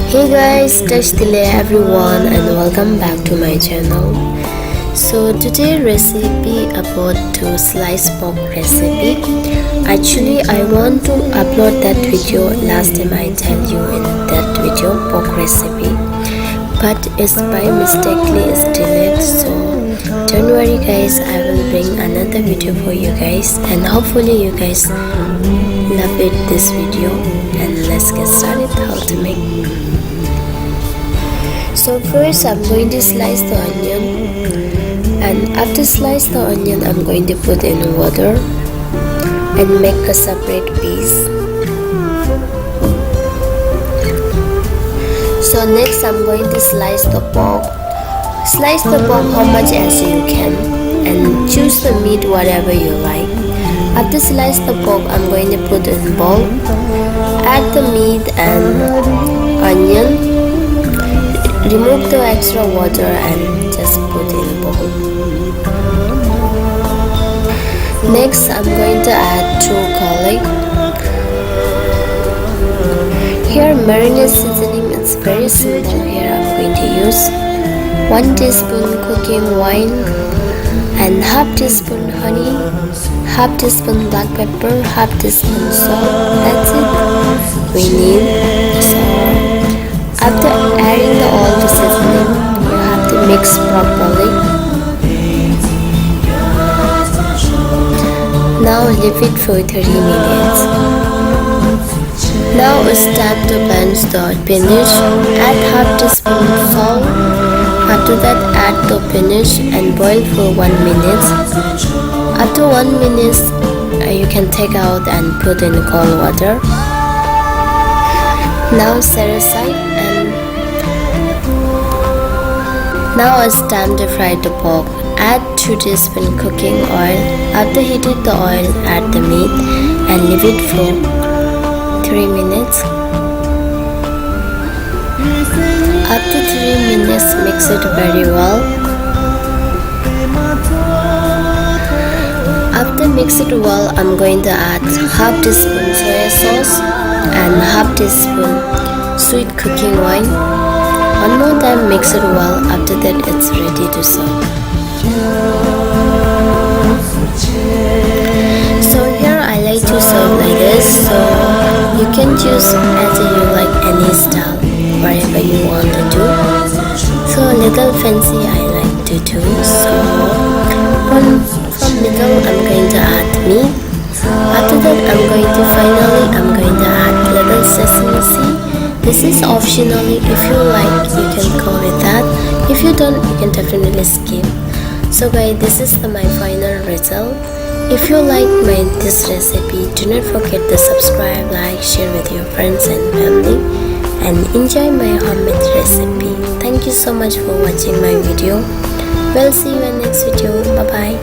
Hey guys, Tashdile everyone and welcome back to my channel. So today recipe about to slice pork recipe. Actually I want to upload that video last time I tell you in that video pork recipe, but it's by mistakenly is delayed, so don't worry guys, I will bring another video for you guys and hopefully you guys love it this video. And let's get started how to make. So first I'm going to slice the onion, and after slice the onion I'm going to put in water and make a separate piece. So next I'm going to slice the pork. Slice the pork how much as you can and choose the meat whatever you like. After slice the pork I'm going to put in bowl, add the meat and onion, remove the extra water and just put in bowl. Next I'm going to add 2 garlic. Here marinade seasoning is very simple. Here I'm going to use 1 teaspoon cooking wine and half teaspoon honey, half teaspoon black pepper, half teaspoon salt. That's it. We need salt. After adding all the seasoning, you have to mix properly. Now leave it for 30 minutes. Now it's time to blanch the spinach. Add half teaspoon salt. After that add the spinach and boil for 1 minute. After 1 minute you can take out and put in cold water. Now set aside, and now it's time to fry the pork. Add 2 teaspoons cooking oil. After heating the oil, add the meat and leave it for 3 minutes. After 3 minutes, mix it very well. After mix it well, I'm going to add half teaspoon soy sauce and half teaspoon sweet cooking wine. One more time mix it well. After that it's ready to serve. So here I like to serve like this, so you can choose as you like any style, whatever you want to do. So a little fancy I like to do. So from middle I'm going to add meat. After that I'm going to add little sesame seed. This is optionally. If you like you can go with that. If you don't you can definitely skip. So guys, this is my final result. If you like this recipe, do not forget to subscribe, like, share with your friends and family, and enjoy my homemade recipe. Thank you so much for watching my video. We'll see you in next video. Bye bye.